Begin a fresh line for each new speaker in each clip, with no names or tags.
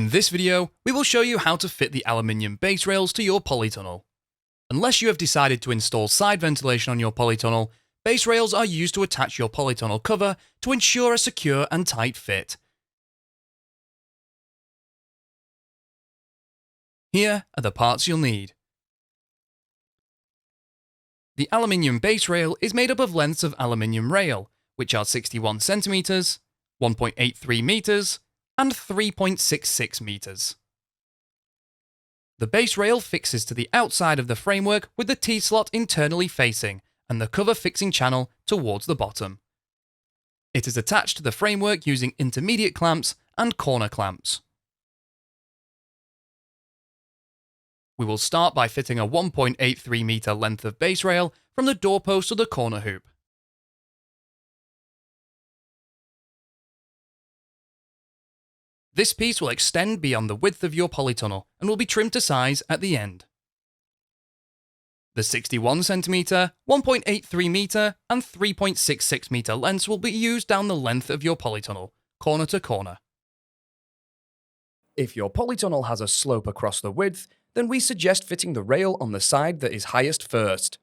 In this video, we will show you how to fit the aluminium base rails to your polytunnel. Unless you have decided to install side ventilation on your polytunnel, base rails are used to attach your polytunnel cover to ensure a secure and tight fit. Here are the parts you'll need. The aluminium base rail is made up of lengths of aluminium rail, which are 61 cm, 1.83 meters, and 3.66 meters. The base rail fixes to the outside of the framework with the T-slot internally facing and the cover fixing channel towards the bottom. It is attached to the framework using intermediate clamps and corner clamps. We will start by fitting a 1.83 meter length of base rail from the doorpost to the corner hoop. This piece will extend beyond the width of your polytunnel and will be trimmed to size at the end. The 61 cm, 1.83 meter, and 3.66 meter lengths will be used down the length of your polytunnel, corner to corner.
If your polytunnel has a slope across the width, then we suggest fitting the rail on the side that is highest first.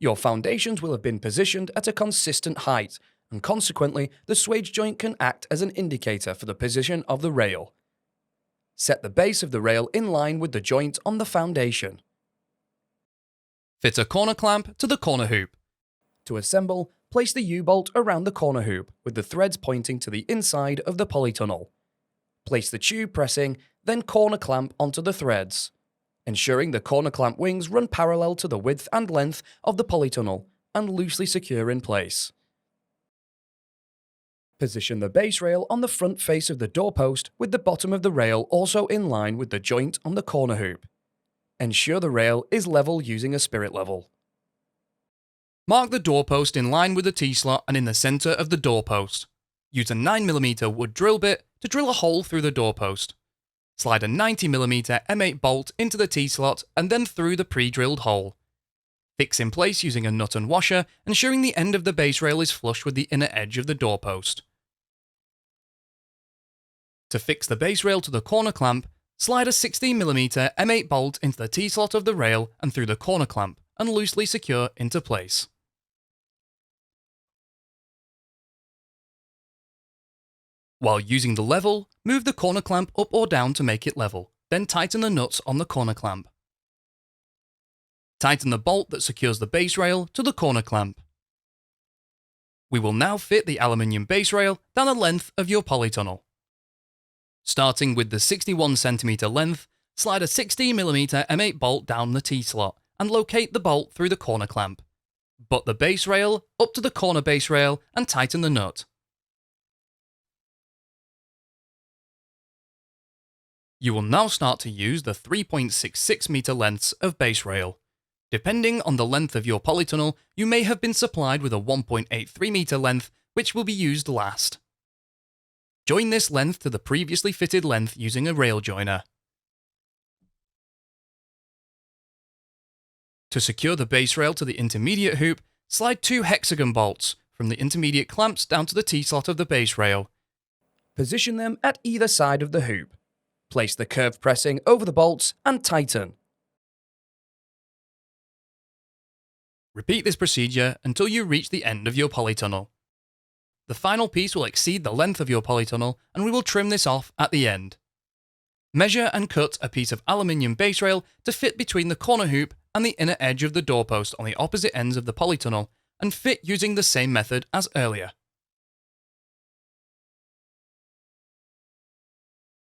Your foundations will have been positioned at a consistent height, and consequently, the swage joint can act as an indicator for the position of the rail. Set the base of the rail in line with the joint on the foundation.
Fit a corner clamp to the corner hoop.
To assemble, place the U-bolt around the corner hoop with the threads pointing to the inside of the polytunnel. Place the tube pressing, then corner clamp onto the threads, ensuring the corner clamp wings run parallel to the width and length of the polytunnel and loosely secure in place. Position the base rail on the front face of the doorpost with the bottom of the rail also in line with the joint on the corner hoop. Ensure the rail is level using a spirit level.
Mark the doorpost in line with the T-slot and in the center of the doorpost. Use a 9mm wood drill bit to drill a hole through the doorpost. Slide a 90mm M8 bolt into the T-slot and then through the pre-drilled hole. Fix in place using a nut and washer, ensuring the end of the base rail is flush with the inner edge of the doorpost. To fix the base rail to the corner clamp, slide a 16mm M8 bolt into the T-slot of the rail and through the corner clamp, and loosely secure into place. While using the level, move the corner clamp up or down to make it level, then tighten the nuts on the corner clamp. Tighten the bolt that secures the base rail to the corner clamp. We will now fit the aluminium base rail down the length of your polytunnel. Starting with the 61 cm length, slide a 16mm M8 bolt down the T-slot and locate the bolt through the corner clamp. Butt the base rail up to the corner base rail and tighten the nut. You will now start to use the 3.66 meter lengths of base rail. Depending on the length of your polytunnel, you may have been supplied with a 1.83 meter length, which will be used last. Join this length to the previously fitted length using a rail joiner. To secure the base rail to the intermediate hoop, slide 2 hexagon bolts from the intermediate clamps down to the T-slot of the base rail.
Position them at either side of the hoop. Place the curved pressing over the bolts and tighten.
Repeat this procedure until you reach the end of your polytunnel. The final piece will exceed the length of your polytunnel and we will trim this off at the end. Measure and cut a piece of aluminium base rail to fit between the corner hoop and the inner edge of the doorpost on the opposite ends of the polytunnel and fit using the same method as earlier.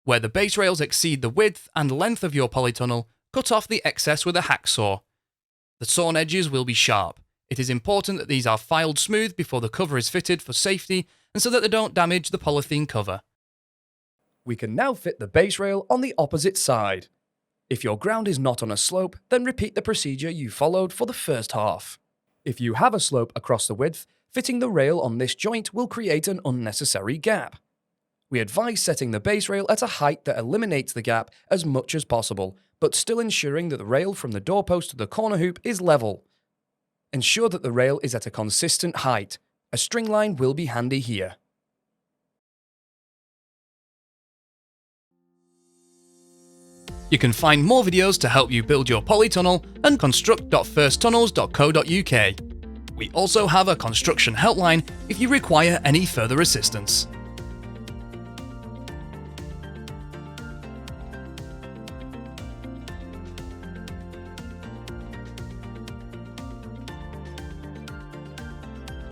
Where the base rails exceed the width and length of your polytunnel, cut off the excess with a hacksaw. The sawn edges will be sharp. It is important that these are filed smooth before the cover is fitted for safety and so that they don't damage the polythene cover.
We can now fit the base rail on the opposite side. If your ground is not on a slope, then repeat the procedure you followed for the first half. If you have a slope across the width, fitting the rail on this joint will create an unnecessary gap. We advise setting the base rail at a height that eliminates the gap as much as possible, but still ensuring that the rail from the doorpost to the corner hoop is level. Ensure that the rail is at a consistent height. A string line will be handy here.
You can find more videos to help you build your polytunnel and construct.firsttunnels.co.uk. We also have a construction helpline if you require any further assistance.